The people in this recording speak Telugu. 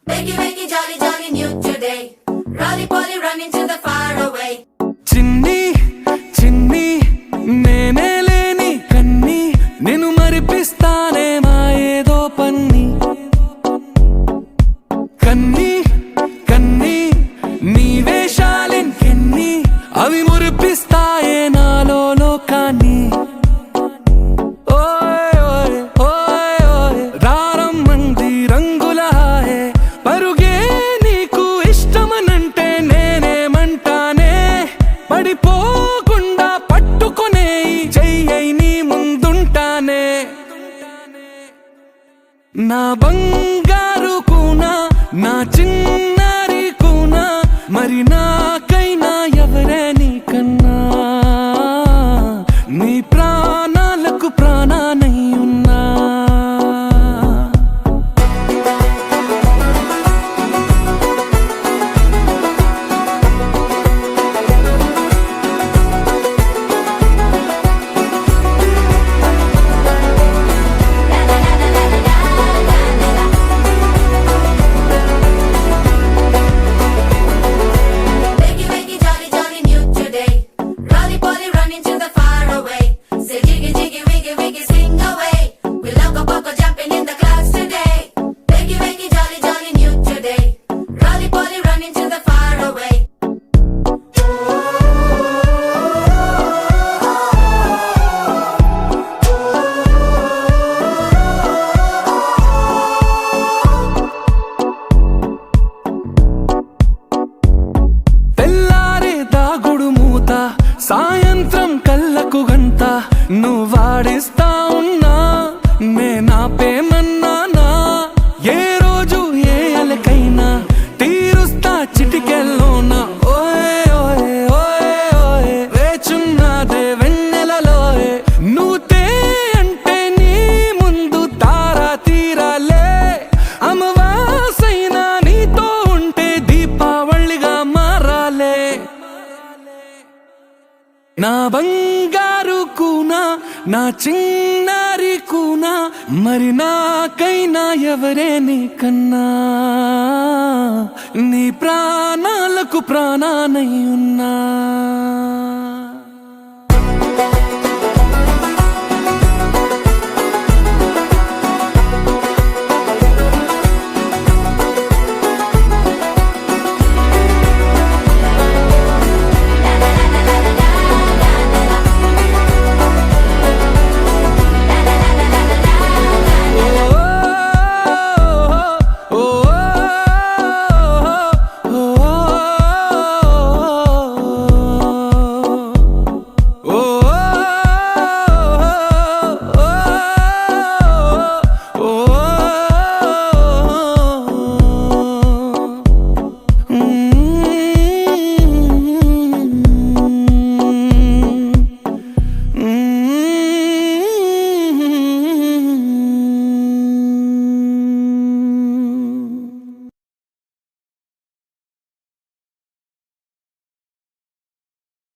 Wakey, wakey, jolly, jolly, new today. Rolly poly, running to the far away. చిన్ని చిన్ని నేనే లేని కన్ని నేను మరిపిస్తానే మా ఏదో పన్ని కన్ని కన్ని నీ వేషాలెన్ని అవి మురిపిస్తాయే నాలో లోకాన్ని ఓయ్ ఓయ్ ఓయ్ ఓయ్ రారమ్మంది రంగుల హాయే పరుగే నీకు ఇష్టమనంటే నేనేమంటానే పడిపోకుండా పట్టుకునే చెయ్యై నీ ముందుంటానే నా బంగారు కూనా నా చిన్నారి కూనా మరి నాకైనా ఎవరే నీకన్నా నీ ప్రాణాలకు ప్రాణానై ఉన్నా Wakey, wakey, jolly, jolly, new today. Rolly poly, running to the far away. Say jiggy, jiggy, wiggy, wiggy, swing away. We loco poco jumping in the clouds today. Wakey, wakey, jolly, jolly, new today. Rolly poly, running to the far away. తెల్లారే దాగుడు మూత సాయంత్రం కళ్ళకు గంట నువ్వాడిస్తా ఉన్నా నేనాపేమన్నానా ఏ రోజు ఏ అలకైనా తీరుస్తా చిటికెల్లోనా ఓయ్ ఓయ్ ఓయ్ ఓయ్ వేచున్నదే వెన్నెలలోయే నువ్వుతే అంటే నీ ముందు తారా తీరాలే అమవాసైనా నీతో ఉంటే దీపావళిగా మారాలే నా బంగారు కూనా నా చిన్నారి కూనా మరి నాకైనా ఎవరే నీకన్నా నీ ప్రాణాలకు ప్రాణానై ఉన్నా